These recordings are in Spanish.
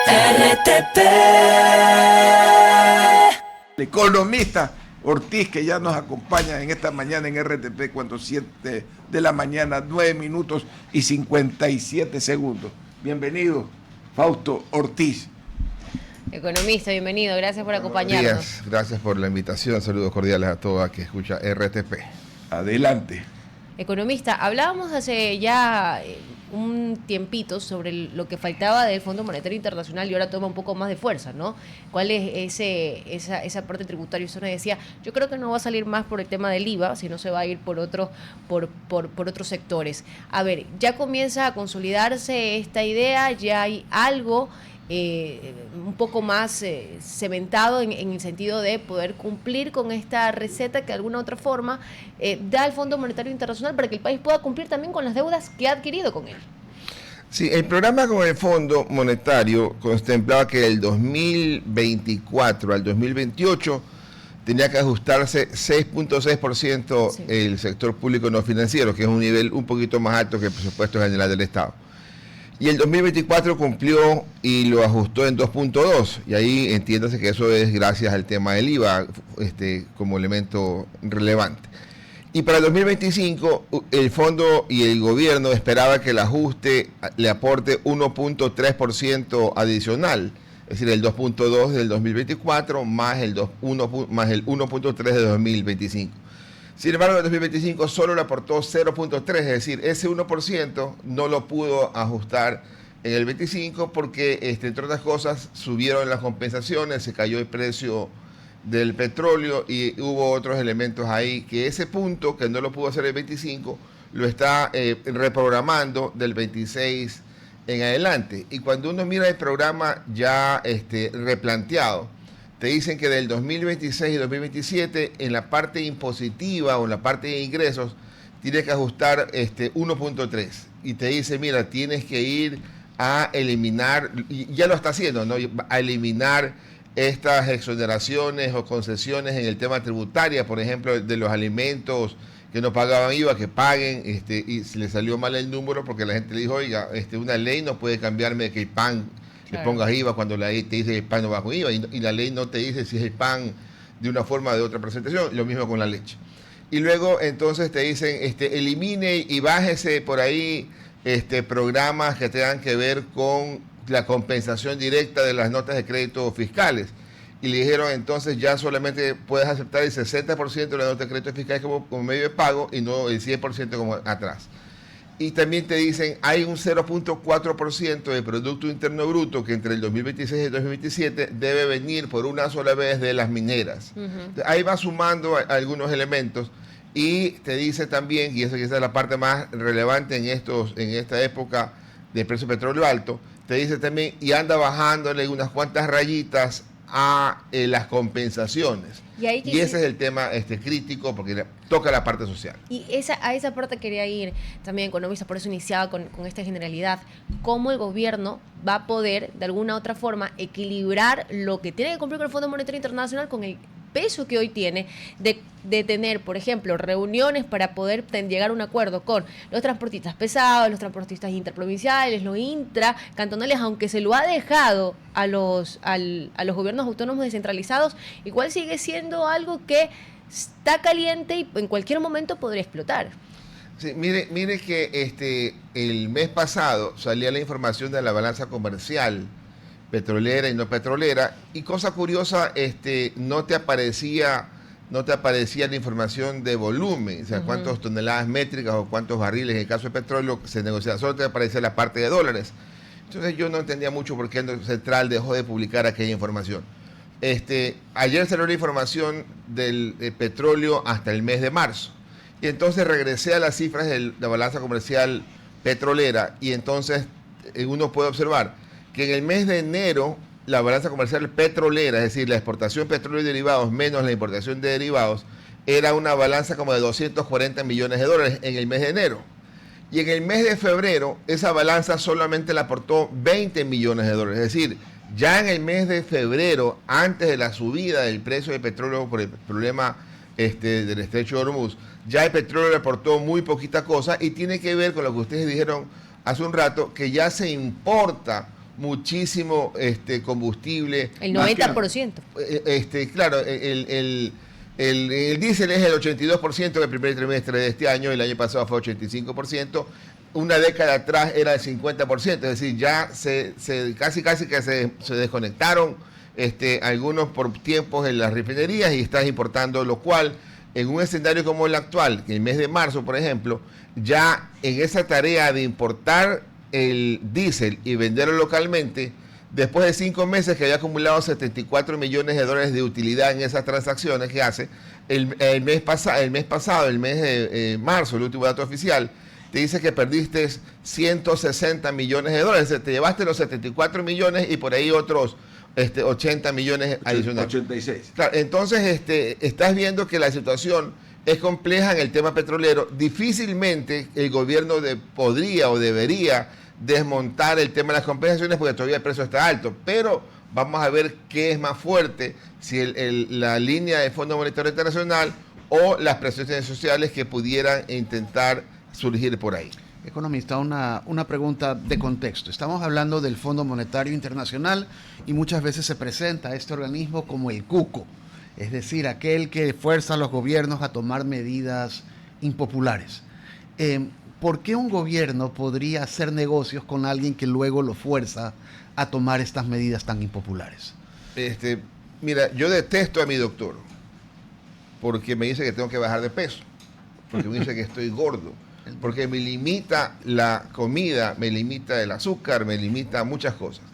RTP. El economista Ortiz, que ya nos acompaña en esta mañana en RTP, cuando 7 de la mañana, 9 minutos y 57 segundos. Bienvenido, Fausto Ortiz. Economista, bienvenido, gracias por acompañarnos. Buenos días, gracias por la invitación, saludos cordiales a todos que escucha RTP. Adelante. Economista, hablábamos hace ya un tiempito sobre lo que faltaba del Fondo Monetario Internacional y ahora toma un poco más de fuerza, ¿no? ¿Cuál es esa parte tributaria? Usted nos decía, yo creo que no va a salir más por el tema del IVA, sino se va a ir por otros sectores. A ver, ya comienza a consolidarse esta idea, ya hay algo un poco más cementado en el sentido de poder cumplir con esta receta que de alguna otra forma da el Fondo Monetario Internacional para que el país pueda cumplir también con las deudas que ha adquirido con él. Sí, el programa con el Fondo Monetario contemplaba que del 2024 al 2028 tenía que ajustarse 6.6% Sí. el sector público no financiero, que es un nivel un poquito más alto que el presupuesto general del Estado. Y el 2024 cumplió y lo ajustó en 2.2, y ahí entiéndase que eso es gracias al tema del IVA como elemento relevante. Y para el 2025 el fondo y el gobierno esperaba que el ajuste le aporte 1.3% adicional, es decir, el 2.2 del 2024 más el 1.3 de 2025. Sin embargo, en el 2025 solo le aportó 0.3, es decir, ese 1% no lo pudo ajustar en el 25 porque, entre otras cosas, subieron las compensaciones, se cayó el precio del petróleo y hubo otros elementos ahí que ese punto, que no lo pudo hacer el 25, lo está reprogramando del 26 en adelante. Y cuando uno mira el programa ya replanteado, te dicen que del 2026 y 2027 en la parte impositiva o en la parte de ingresos tienes que ajustar 1.3 y te dice, mira, tienes que ir a eliminar, y ya lo está haciendo, ¿no? A eliminar estas exoneraciones o concesiones en el tema tributaria, por ejemplo, de los alimentos que no pagaban IVA, que paguen, y se le salió mal el número porque la gente le dijo, oiga, una ley no puede cambiarme de que el pan le pongas IVA cuando la ley te dice que el pan no va con IVA y la ley no te dice si es el pan de una forma o de otra presentación, lo mismo con la leche. Y luego entonces te dicen, elimine y bájese por ahí programas que tengan que ver con la compensación directa de las notas de crédito fiscales. Y le dijeron entonces ya solamente puedes aceptar el 60% de las notas de crédito fiscales como medio de pago y no el 100% como atrás. Y también te dicen, hay un 0.4% de Producto Interno Bruto que entre el 2026 y el 2027 debe venir por una sola vez de las mineras. Uh-huh. Ahí va sumando algunos elementos y te dice también, y esa es la parte más relevante en esta época de precio de petróleo alto, te dice también, y anda bajándole unas cuantas rayitas a las compensaciones. Y ese es el tema crítico porque toca la parte social. Y a esa parte quería ir también, economista, por eso iniciaba con esta generalidad. ¿Cómo el gobierno va a poder, de alguna u otra forma, equilibrar lo que tiene que cumplir con el Fondo Monetario Internacional con el peso que hoy tiene de tener, por ejemplo, reuniones para poder llegar a un acuerdo con los transportistas pesados, los transportistas interprovinciales, los intracantonales, aunque se lo ha dejado a los gobiernos autónomos descentralizados, igual sigue siendo algo que está caliente y en cualquier momento podría explotar. Sí, mire que el mes pasado salía la información de la balanza comercial petrolera y no petrolera, y cosa curiosa, no te aparecía la información de volumen, o sea, cuántas toneladas métricas o cuántos barriles en el caso de petróleo se negociaba, solo te aparecía la parte de dólares. Entonces yo no entendía mucho por qué el Central dejó de publicar aquella información. Ayer salió la información del petróleo hasta el mes de marzo, y entonces regresé a las cifras de la balanza comercial petrolera, y entonces uno puede observar que en el mes de enero la balanza comercial petrolera, es decir, la exportación de petróleo y derivados menos la importación de derivados, era una balanza como de 240 millones de dólares en el mes de enero. Y en el mes de febrero, esa balanza solamente le aportó 20 millones de dólares. Es decir, ya en el mes de febrero, antes de la subida del precio del petróleo por el problema del estrecho de Hormuz, ya el petróleo le aportó muy poquita cosa y tiene que ver con lo que ustedes dijeron hace un rato, que ya se importa muchísimo combustible. El 90%. Claro, el diésel es el 82% del primer trimestre de este año, el año pasado fue 85%, una década atrás era el 50%, es decir, ya casi que se desconectaron algunos por tiempos en las refinerías y estás importando, lo cual en un escenario como el actual, en el mes de marzo, por ejemplo, ya en esa tarea de importar el diésel y venderlo localmente, después de 5 meses que había acumulado 74 millones de dólares de utilidad en esas transacciones que hace, el mes pasado, el mes de marzo, el último dato oficial, te dice que perdiste 160 millones de dólares, te llevaste los 74 millones y por ahí otros 80 millones adicionales. 86. Claro, entonces estás viendo que la situación es compleja en el tema petrolero. Difícilmente el gobierno podría o debería desmontar el tema de las compensaciones porque todavía el precio está alto, pero vamos a ver qué es más fuerte, si la línea del Fondo Monetario Internacional o las presiones sociales que pudieran intentar surgir por ahí. Economista, una pregunta de contexto. Estamos hablando del Fondo Monetario Internacional y muchas veces se presenta a este organismo como el cuco, es decir, aquel que fuerza a los gobiernos a tomar medidas impopulares. ¿Por qué un gobierno podría hacer negocios con alguien que luego lo fuerza a tomar estas medidas tan impopulares? Mira, yo detesto a mi doctor porque me dice que tengo que bajar de peso, porque me dice que estoy gordo, porque me limita la comida, me limita el azúcar, me limita muchas cosas.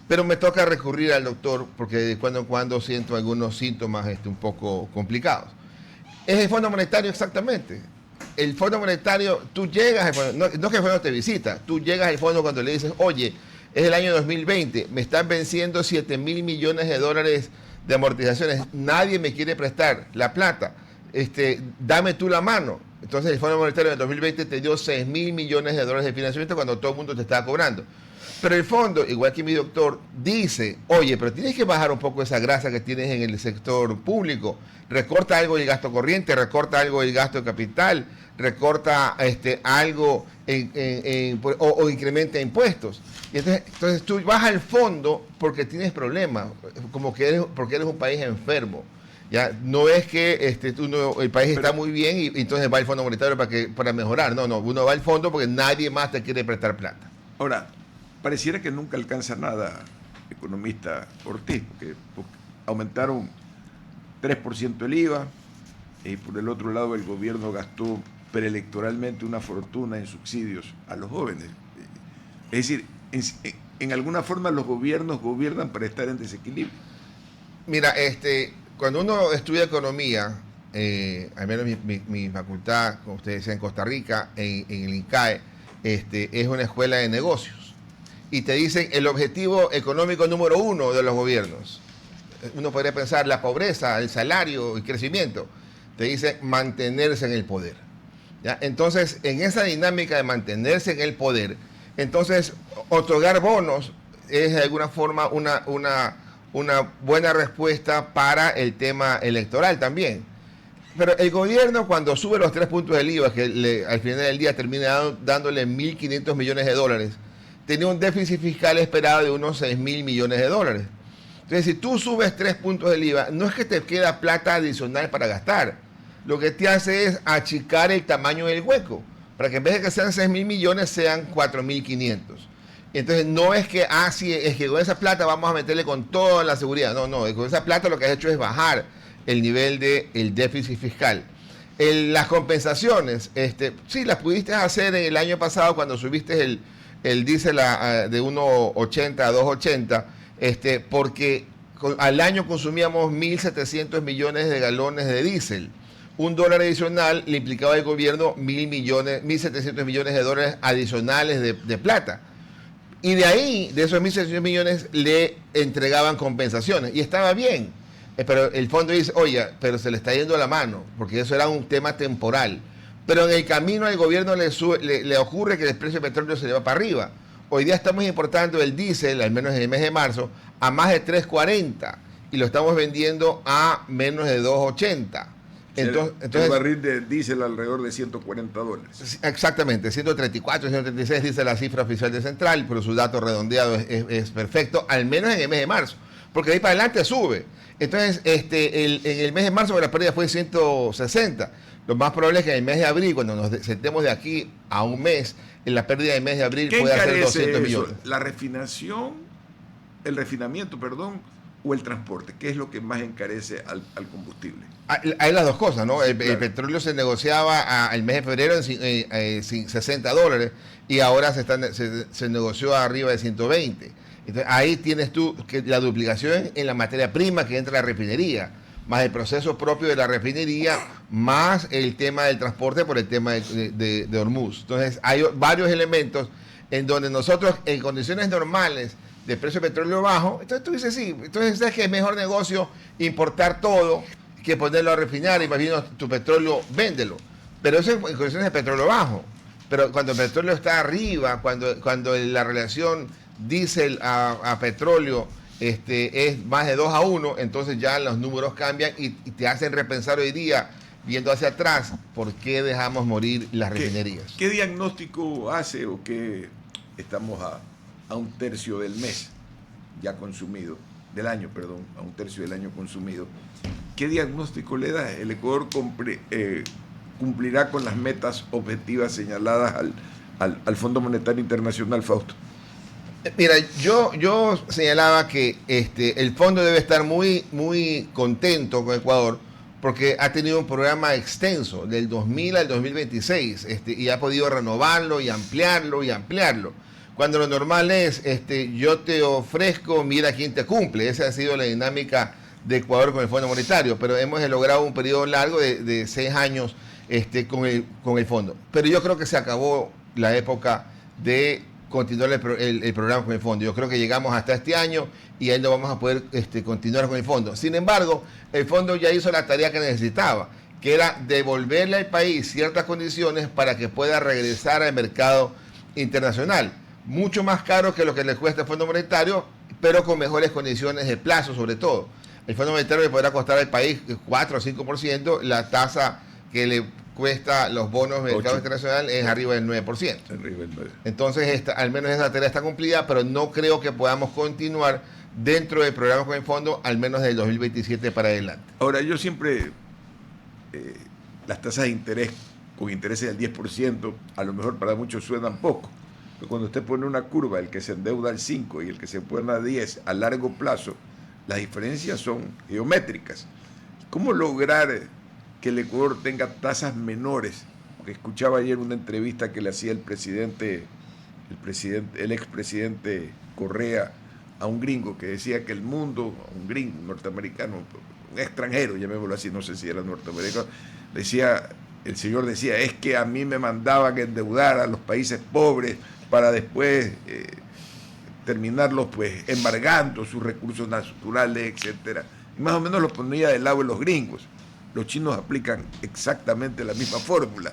Pero me toca recurrir al doctor porque de cuando en cuando siento algunos síntomas un poco complicados. Es el Fondo Monetario exactamente. El Fondo Monetario, tú llegas al fondo, no que el fondo te visita, tú llegas al fondo cuando le dices, oye, es el año 2020, me están venciendo 7.000 millones de dólares de amortizaciones, nadie me quiere prestar la plata, dame tú la mano. Entonces el Fondo Monetario en el 2020 te dio 6.000 millones de dólares de financiamiento cuando todo el mundo te estaba cobrando. Pero el fondo, igual que mi doctor, dice, oye, pero tienes que bajar un poco esa grasa que tienes en el sector público. Recorta algo del gasto corriente, recorta algo del gasto de capital, recorta algo o incrementa impuestos. Y entonces tú vas al fondo porque tienes problemas, porque eres un país enfermo. Ya no es que el país está muy bien y entonces va al Fondo Monetario para mejorar. No, uno va al fondo porque nadie más te quiere prestar plata. Ahora, pareciera que nunca alcanza nada, economista Ortiz, porque aumentaron 3% el IVA y por el otro lado el gobierno gastó preelectoralmente una fortuna en subsidios a los jóvenes. Es decir, en alguna forma los gobiernos gobiernan para estar en desequilibrio. Mira, cuando uno estudia economía, al menos mi facultad, como ustedes decían, en Costa Rica, en el INCAE, es una escuela de negocios. Y te dicen el objetivo económico número 1 de los gobiernos. Uno podría pensar la pobreza, el salario, el crecimiento. Te dicen mantenerse en el poder. ¿Ya? Entonces, en esa dinámica de mantenerse en el poder, entonces otorgar bonos es de alguna forma una buena respuesta para el tema electoral también. Pero el gobierno cuando sube los 3 puntos del IVA, que al final del día termina dándole 1.500 millones de dólares, tenía un déficit fiscal esperado de unos 6.000 millones de dólares. Entonces, si tú subes 3 puntos del IVA, no es que te queda plata adicional para gastar. Lo que te hace es achicar el tamaño del hueco, para que en vez de que sean 6.000 millones, sean 4.500. Entonces, no es que, sí, es que con esa plata vamos a meterle con toda la seguridad. No, con esa plata lo que has hecho es bajar el nivel del déficit fiscal. Las compensaciones, sí, las pudiste hacer en el año pasado cuando subiste el diésel de 1.80 a 2.80, porque al año consumíamos 1.700 millones de galones de diésel. $1 adicional le implicaba al gobierno 1.700 millones de dólares adicionales de plata. Y de ahí, de esos 1.700 millones, le entregaban compensaciones. Y estaba bien. Pero el fondo dice, oye, pero se le está yendo la mano, porque eso era un tema temporal. Pero en el camino al gobierno le ocurre que el precio del petróleo se le va para arriba. Hoy día estamos importando el diésel, al menos en el mes de marzo, a más de 3.40 y lo estamos vendiendo a menos de 2.80. El barril de diésel alrededor de $140. Exactamente, 134, 136 dice la cifra oficial de Central, pero su dato redondeado es perfecto, al menos en el mes de marzo, porque de ahí para adelante sube. Entonces, en el mes de marzo la pérdida fue 160. Lo más probable es que en el mes de abril, cuando nos sentemos de aquí a un mes, en la pérdida del mes de abril puede ser 200 millones. ¿La refinación, el refinamiento, o el transporte? ¿Qué es lo que más encarece al combustible? Hay las dos cosas, ¿no? El Claro. petróleo se negociaba el mes de febrero en $60 y ahora se negoció arriba de 120. Entonces ahí tienes tú que la duplicación en la materia prima que entra a la refinería, más el proceso propio de la refinería, más el tema del transporte por el tema de Hormuz. Entonces hay varios elementos en donde nosotros en condiciones normales de precio de petróleo bajo, entonces tú dices sí, entonces sabes que es mejor negocio importar todo que ponerlo a refinar y más bien tu petróleo véndelo. Pero eso en condiciones de petróleo bajo. Pero cuando el petróleo está arriba, cuando la relación diésel a petróleo es más de 2-1, entonces ya los números cambian y te hacen repensar hoy día, viendo hacia atrás, por qué dejamos morir las refinerías. ¿Qué diagnóstico hace o qué estamos a un tercio del mes ya consumido, del año, perdón, a un tercio del año consumido? ¿Qué diagnóstico le da? ¿El Ecuador cumplirá con las metas objetivas señaladas al Fondo Monetario Internacional, Fausto? Mira, yo señalaba que el fondo debe estar muy, muy contento con Ecuador porque ha tenido un programa extenso del 2000 al 2026 y ha podido renovarlo y ampliarlo y ampliarlo. Cuando lo normal es, yo te ofrezco, mira quién te cumple. Esa ha sido la dinámica de Ecuador con el Fondo Monetario, pero hemos logrado un periodo largo de 6 años con el fondo. Pero yo creo que se acabó la época de continuar el programa con el fondo. Yo creo que llegamos hasta este año y ahí no vamos a poder continuar con el fondo. Sin embargo, el fondo ya hizo la tarea que necesitaba, que era devolverle al país ciertas condiciones para que pueda regresar al mercado internacional. Mucho más caro que lo que le cuesta el Fondo Monetario, pero con mejores condiciones de plazo sobre todo. El Fondo Monetario le podrá costar al país 4 o 5%, la tasa que le cuesta los bonos del mercado internacional es arriba del 9%. Entonces, al menos esa tarea está cumplida, pero no creo que podamos continuar dentro del programa con el fondo, al menos del 2027 para adelante. Ahora, yo siempre, las tasas de interés con intereses del 10%, a lo mejor para muchos suenan poco, pero cuando usted pone una curva, el que se endeuda al 5 y el que se pone al 10 a largo plazo, las diferencias son geométricas. ¿Cómo lograr que el Ecuador tenga tasas menores? Porque escuchaba ayer una entrevista que le hacía el expresidente Correa a un gringo que decía que el mundo, un gringo, un norteamericano, un extranjero, llamémoslo así, no sé si era norteamericano, el señor decía, es que a mí me mandaban endeudar a los países pobres para después terminarlos pues embargando sus recursos naturales, etcétera. Y más o menos lo ponía del lado de los gringos. Los chinos aplican exactamente la misma fórmula.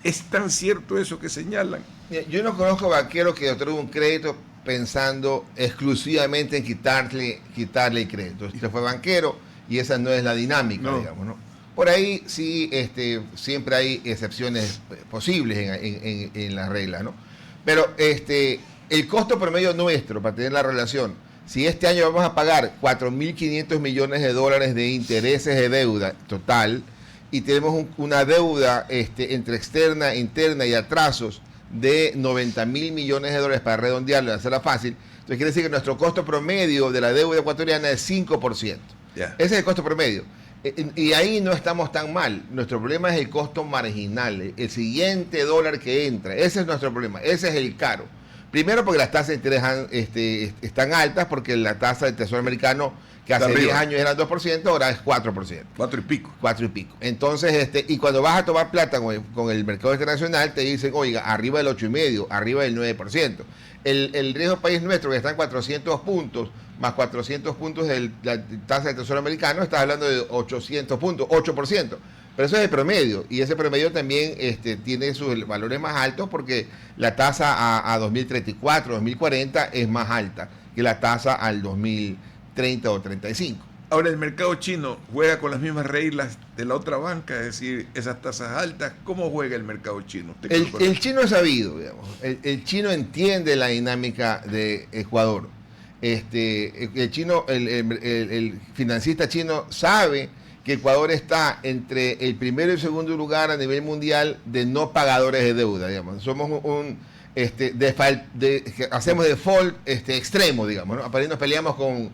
¿Es tan cierto eso que señalan? Yo no conozco banqueros que otorguen un crédito pensando exclusivamente en quitarle el crédito. Usted fue banquero y esa no es la dinámica, no. Digamos, ¿no? Por ahí sí, siempre hay excepciones posibles en las reglas, ¿no? Pero el costo promedio nuestro para tener la relación, si este año vamos a pagar 4.500 millones de dólares de intereses de deuda total y tenemos una deuda entre externa, interna y atrasos de 90.000 millones de dólares para redondearlo y hacerla fácil, entonces quiere decir que nuestro costo promedio de la deuda ecuatoriana es 5%. Yeah. Ese es el costo promedio. Y ahí no estamos tan mal. Nuestro problema es el costo marginal, el siguiente dólar que entra. Ese es nuestro problema, ese es el caro. Primero porque las tasas de interés están altas, porque la tasa del Tesoro americano, que hace 10 años era 2%, ahora es 4%. 4 y pico. 4 y pico. Entonces, y cuando vas a tomar plata con el mercado internacional, te dicen, oiga, arriba del 8,5%, arriba del 9%. El riesgo país nuestro, que está en 400 puntos, más 400 puntos de la tasa del Tesoro americano, estás hablando de 800 puntos, 8%. Pero eso es el promedio, y ese promedio también tiene sus valores más altos porque la tasa a 2034, 2040 es más alta que la tasa al 2030 o 35. Ahora, el mercado chino juega con las mismas reglas de la otra banca, es decir, esas tasas altas. ¿Cómo juega el mercado chino? El chino es sabido, digamos. El chino entiende la dinámica de Ecuador. El chino, el financista chino sabe que Ecuador está entre el primero y el segundo lugar a nivel mundial de no pagadores de deuda, digamos. Somos hacemos default extremo, digamos, ¿no? Por ahí nos peleamos con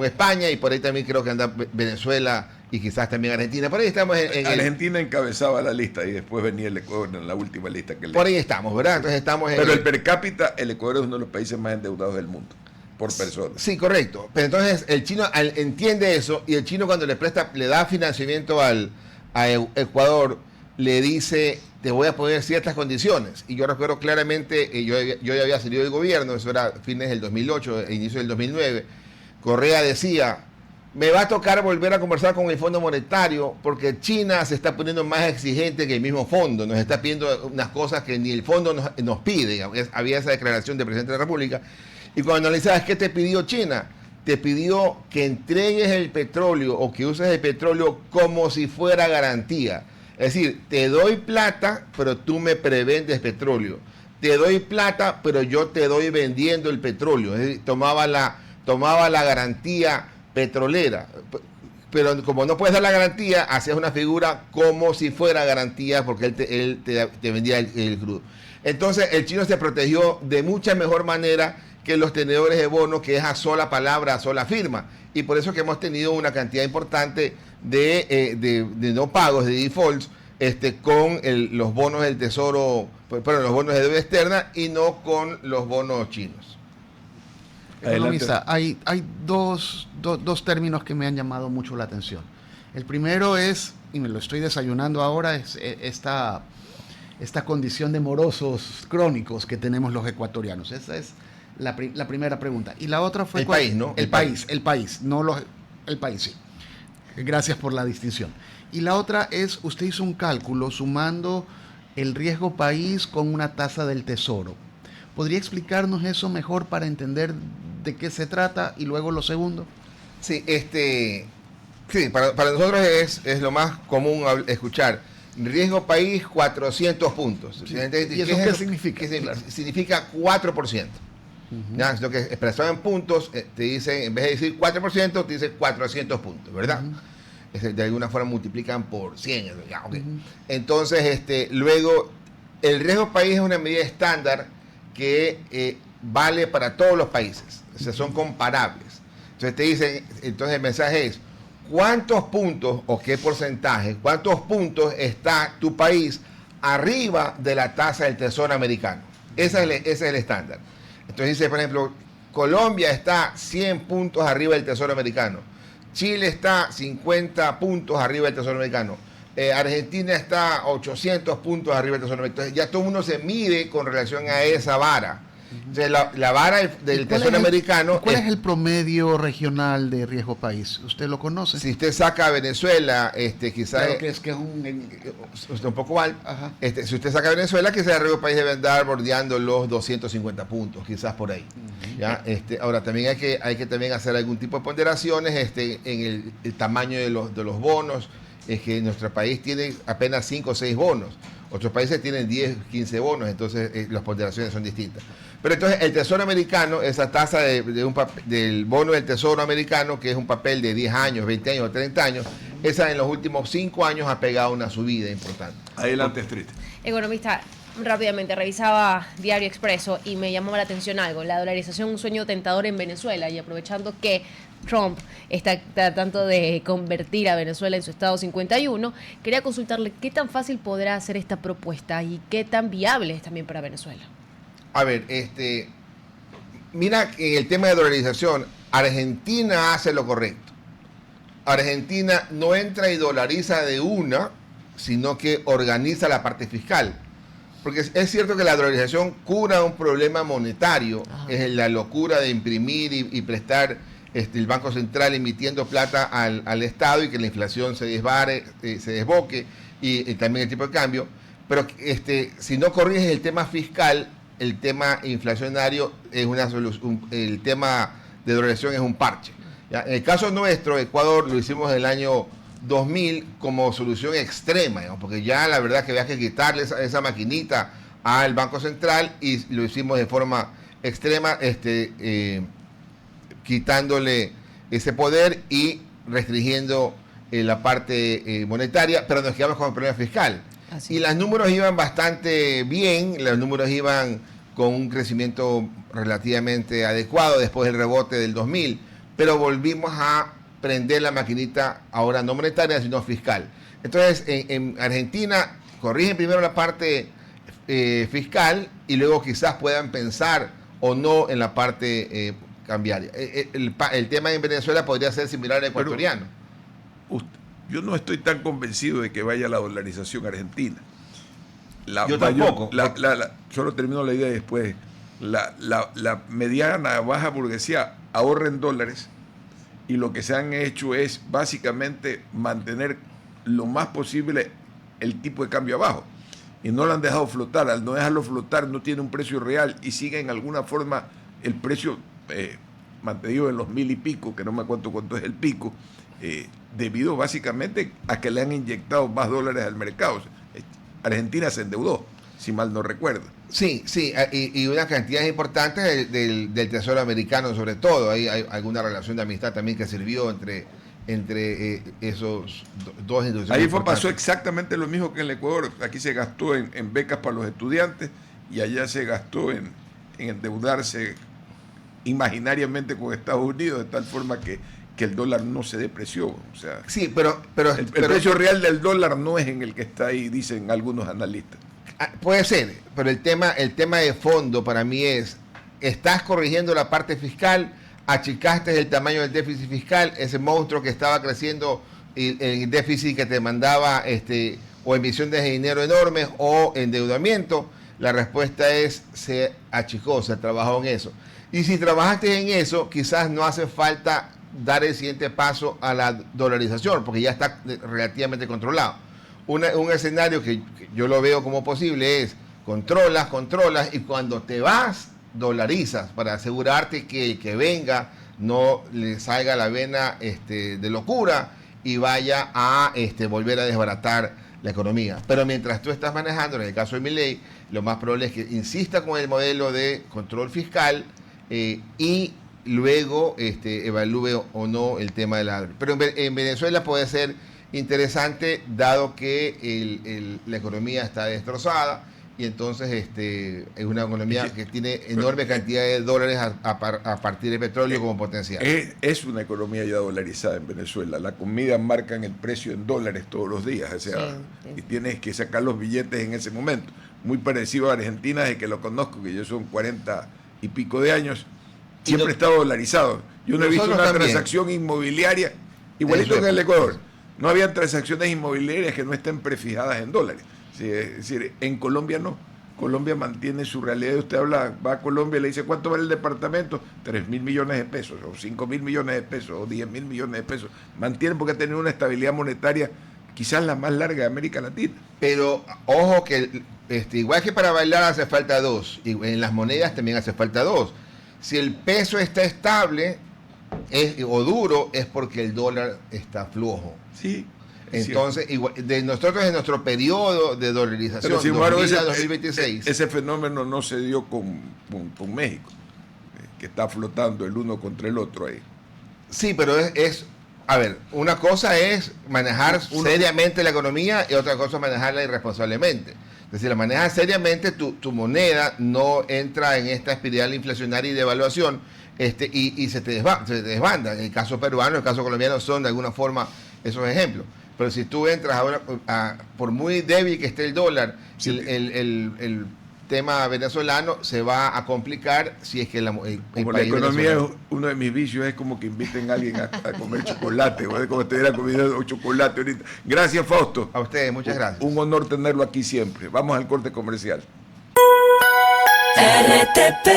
España y por ahí también creo que anda Venezuela y quizás también Argentina. Por ahí estamos Argentina encabezaba la lista y después venía el Ecuador en la última lista que por ahí estamos, ¿verdad? Entonces estamos Pero el per cápita, el Ecuador es uno de los países más endeudados del mundo, por persona. Sí, correcto. Pero entonces el chino entiende eso y el chino cuando le da financiamiento a Ecuador, le dice, te voy a poner ciertas condiciones. Y yo recuerdo claramente, yo ya había salido del gobierno, eso era fines del 2008, inicio del 2009, Correa decía, me va a tocar volver a conversar con el Fondo Monetario porque China se está poniendo más exigente que el mismo fondo, nos está pidiendo unas cosas que ni el fondo nos pide. Había esa declaración del presidente de la República. Y cuando analizabas, ¿qué te pidió China? Te pidió que entregues el petróleo o que uses el petróleo como si fuera garantía. Es decir, te doy plata, pero tú me prevendes petróleo. Te doy plata, pero yo te doy vendiendo el petróleo. Es decir, tomaba la garantía petrolera. Pero como no puedes dar la garantía, hacías una figura como si fuera garantía porque él te vendía el crudo. Entonces, el chino se protegió de mucha mejor manera que los tenedores de bonos, que es a sola palabra, a sola firma. Y por eso que hemos tenido una cantidad importante de no pagos, de defaults, con los bonos del Tesoro, los bonos de deuda externa y no con los bonos chinos. Economista, hay dos términos que me han llamado mucho la atención. El primero es, y me lo estoy desayunando ahora, es esta condición de morosos crónicos que tenemos los ecuatorianos. Esa es la primera pregunta. Y la otra fue... El país, ¿no? El país, no el país, sí. Gracias por la distinción. Y la otra es, usted hizo un cálculo sumando el riesgo país con una tasa del Tesoro. ¿Podría explicarnos eso mejor para entender de qué se trata? Y luego lo segundo. Sí, sí, para nosotros es lo más común escuchar. Riesgo país, 400 puntos. Sí. ¿Y eso qué significa? Significa 4%. ¿Ya? Lo que expresado en puntos, te dice, en vez de decir 4%, te dice 400 puntos, ¿verdad? De alguna forma multiplican por 100. Ya, okay. Entonces, luego, el riesgo país es una medida estándar que vale para todos los países. O sea, son comparables. Entonces te dicen, entonces el mensaje es, ¿cuántos puntos o qué porcentaje, cuántos puntos está tu país arriba de la tasa del Tesoro americano? Ese es el estándar. Entonces dice, por ejemplo, Colombia está 100 puntos arriba del Tesoro americano. Chile está 50 puntos arriba del Tesoro americano. Argentina está 800 puntos arriba del Tesoro americano. Entonces ya todo el mundo se mide con relación a esa vara. Entonces, la vara del Tesoro americano... ¿Cuál es el promedio regional de riesgo país? ¿Usted lo conoce? Si usted saca a Venezuela, quizás... Claro que es un poco alto. Si usted saca a Venezuela, quizás el riesgo país debe andar bordeando los 250 puntos, quizás por ahí. ¿Ya? Ahora, también hay que también hacer algún tipo de ponderaciones en el tamaño de los bonos. Es que nuestro país tiene apenas 5 o 6 bonos. Otros países tienen 10, 15 bonos, entonces las ponderaciones son distintas. Pero entonces el Tesoro americano, esa tasa del bono del Tesoro americano, que es un papel de 10 años, 20 años o 30 años, esa en los últimos 5 años ha pegado una subida importante. Adelante, Street. Economista, rápidamente, revisaba Diario Expreso y me llamó la atención algo, la dolarización, un sueño tentador en Venezuela, y aprovechando que Trump está tratando de convertir a Venezuela en su estado 51, quería consultarle qué tan fácil podrá hacer esta propuesta y qué tan viable es también para Venezuela. A ver, mira, en el tema de dolarización, Argentina hace lo correcto. Argentina no entra y dolariza de una, sino que organiza la parte fiscal. Porque es cierto que la dolarización cura un problema monetario, es la locura de imprimir y prestar el Banco Central emitiendo plata al Estado y que la inflación se desboque y también el tipo de cambio. Pero si no corriges el tema fiscal, el tema inflacionario es una solución, el tema de dolarización es un parche. ¿Ya? En el caso nuestro, Ecuador, lo hicimos en el año 2000 como solución extrema, ¿no? Porque ya la verdad que había que quitarle esa maquinita al Banco Central y lo hicimos de forma extrema, quitándole ese poder y restringiendo la parte monetaria, pero nos quedamos con el problema fiscal. Y los números iban bastante bien, los números iban con un crecimiento relativamente adecuado después del rebote del 2000, pero volvimos a prender la maquinita ahora no monetaria, sino fiscal. Entonces, en Argentina corrigen primero la parte fiscal y luego quizás puedan pensar o no en la parte cambiaria. El tema en Venezuela podría ser similar al ecuatoriano. Yo no estoy tan convencido de que vaya la dolarización argentina. Yo tampoco. Solo termino la idea después. La mediana baja burguesía ahorra en dólares y lo que se han hecho es básicamente mantener lo más posible el tipo de cambio abajo. Y no lo han dejado flotar. Al no dejarlo flotar no tiene un precio real y sigue en alguna forma el precio mantenido en los 1000 y pico, que no me acuerdo cuánto es el pico, debido básicamente a que le han inyectado más dólares al mercado. Argentina se endeudó, si mal no recuerdo. Sí, y unas cantidades importantes del Tesoro americano sobre todo. Hay alguna relación de amistad también que sirvió entre esos dos instituciones. Ahí pasó exactamente lo mismo que en el Ecuador. Aquí se gastó en becas para los estudiantes y allá se gastó en endeudarse imaginariamente con Estados Unidos, de tal forma que el dólar no se depreció. O sea, sí, pero el precio real del dólar no es en el que está ahí, dicen algunos analistas. Puede ser, pero el tema de fondo para mí es, estás corrigiendo la parte fiscal, achicaste el tamaño del déficit fiscal, ese monstruo que estaba creciendo, el déficit que te mandaba o emisión de dinero enormes o endeudamiento. La respuesta es, se achicó, se trabajó en eso. Y si trabajaste en eso, quizás no hace falta dar el siguiente paso a la dolarización, porque ya está relativamente controlado. Un escenario que yo lo veo como posible es controlas y cuando te vas, dolarizas para asegurarte que el que venga no le salga la vena de locura y vaya a volver a desbaratar la economía. Pero mientras tú estás manejando, en el caso de Milei, lo más probable es que insista con el modelo de control fiscal y luego evalúe o no el tema de la... Pero en Venezuela puede ser interesante, dado que la economía está destrozada y entonces es una economía que tiene enorme cantidad de dólares a partir de petróleo como potencial. Es una economía ya dolarizada en Venezuela. La comida marcan el precio en dólares todos los días, o sea, sí. Y tienes que sacar los billetes en ese momento. Muy parecido a Argentina, desde que lo conozco, que yo son 40 y pico de años, siempre ha estado dolarizado. Yo no he visto una transacción inmobiliaria, igualito que en el Ecuador. No había transacciones inmobiliarias que no estén prefijadas en dólares. Es decir, en Colombia no. Colombia mantiene su realidad. Usted va a Colombia y le dice, ¿cuánto vale el departamento? 3.000 millones de pesos, o 5.000 millones de pesos, o 10.000 millones de pesos. Mantienen porque ha tenido una estabilidad monetaria quizás la más larga de América Latina. Pero ojo que igual que para bailar hace falta dos, y en las monedas también hace falta dos. Si el peso está estable o duro, es porque el dólar está flojo. Sí. Entonces, nosotros en nuestro periodo de dolarización, pero sin embargo, 2000 a 2026... Ese fenómeno no se dio con México, que está flotando el uno contra el otro ahí. Sí, pero a ver, una cosa es manejar seriamente la economía y otra cosa es manejarla irresponsablemente. Es decir, la manejas seriamente, tu moneda no entra en esta espiral inflacionaria y de devaluación y se te desbanda. En el caso peruano, en el caso colombiano son de alguna forma esos ejemplos. Pero si tú entras ahora, por muy débil que esté el dólar, sí, el tema venezolano se va a complicar si es que el como la economía es uno de mis vicios, es como que inviten a alguien a comer chocolate, o es como si estuviera comiendo chocolate ahorita. Gracias, Fausto. A ustedes, muchas gracias. Un honor tenerlo aquí siempre. Vamos al corte comercial. RTP